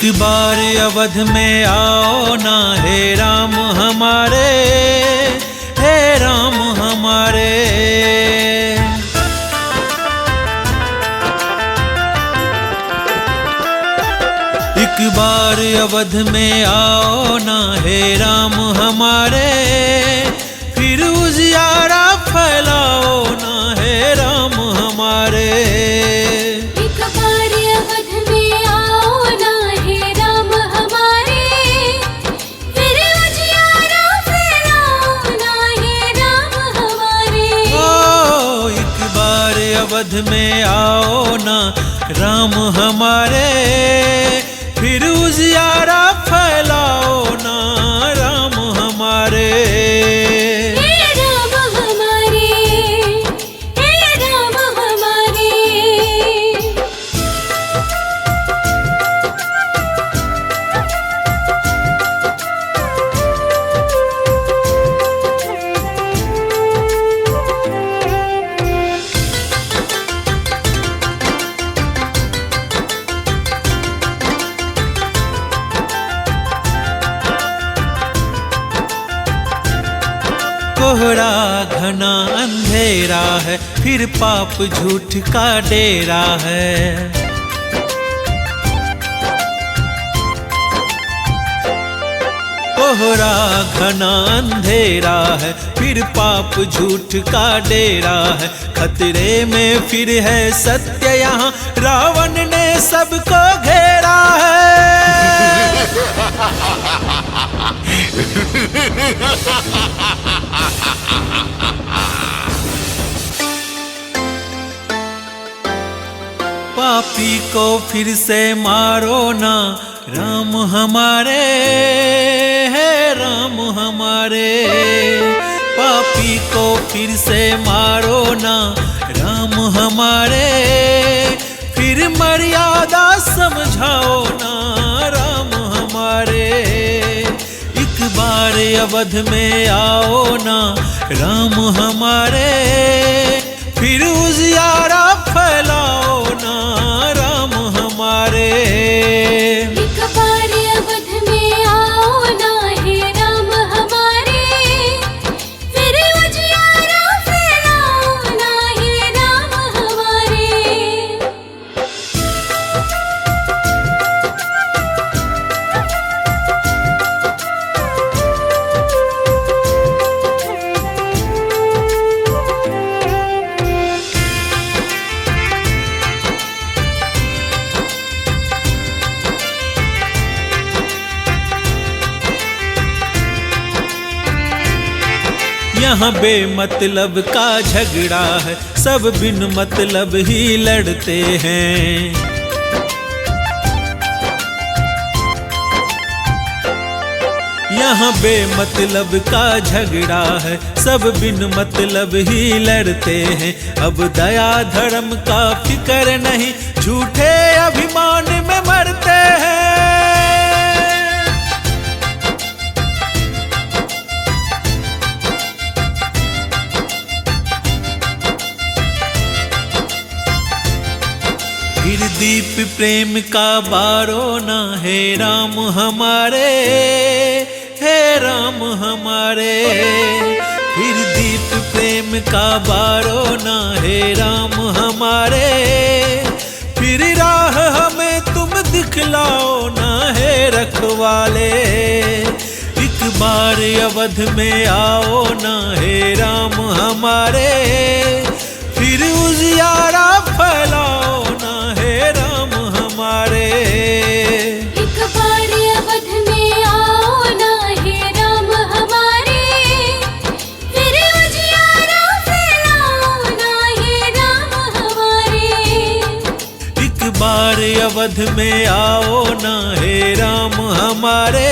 एक बार अवध में आओ ना हे राम हमारे, हे राम हमारे। एक बार अवध में आओ ना हे राम हमारे, फिर उजियारा फैलाओ ना हे राम हमारे। एक बार अवध में आओ ना हे राम हमारे, फिर उजियारा फैलाओ ना हे राम हमारे। ओ एक बार अवध में आओ ना राम हमारे, फिर उजियारा फैलाओ ना राम हमारे। हे राम हमारे, हे राम हमारे। कोहरा घना अंधेरा है, फिर पाप झूठ का डेरा है। कोहरा घना अंधेरा है, फिर पाप झूठ का डेरा है। खतरे में फिर है सत्य यहाँ, रावण ने सबको घेरा है। पापी को फिर से मारो ना राम हमारे, है राम हमारे। पापी को फिर से मारो ना राम हमारे, फिर मर्यादा समझाओ ना राम हमारे। एक बार अवध में आओ ना राम हमारे, फिर उजियारा फैलाओ ना राम हमारे। एक बार अवध में आओ ना हे राम हमारे, फिर उजियारा फैलाओ ना हे राम हमारे। यहाँ बेमतलब का झगड़ा है, सब बिन मतलब ही लड़ते हैं। यहाँ बेमतलब का झगड़ा है, सब बिन मतलब ही लड़ते हैं। अब दया धर्म का फिक्र नहीं, झूठे अभिमान में मरते हैं। फिर दीप प्रेम का बारो ना हे राम हमारे, हे राम हमारे। फिर दीप प्रेम का बारो ना हे राम हमारे, फिर राह हमें तुम दिखलाओ ना हे रखवाले। एक बार अवध में आओ ना हे राम हमारे, फिर उजियारा फैलाओ ना हे राम हमारे। एक बार अवध में आओ ना हे राम हमारे, फिर उजियारा फैलाओ ना हे राम हमारे। एक बार अवध में आओ ना हे राम हमारे,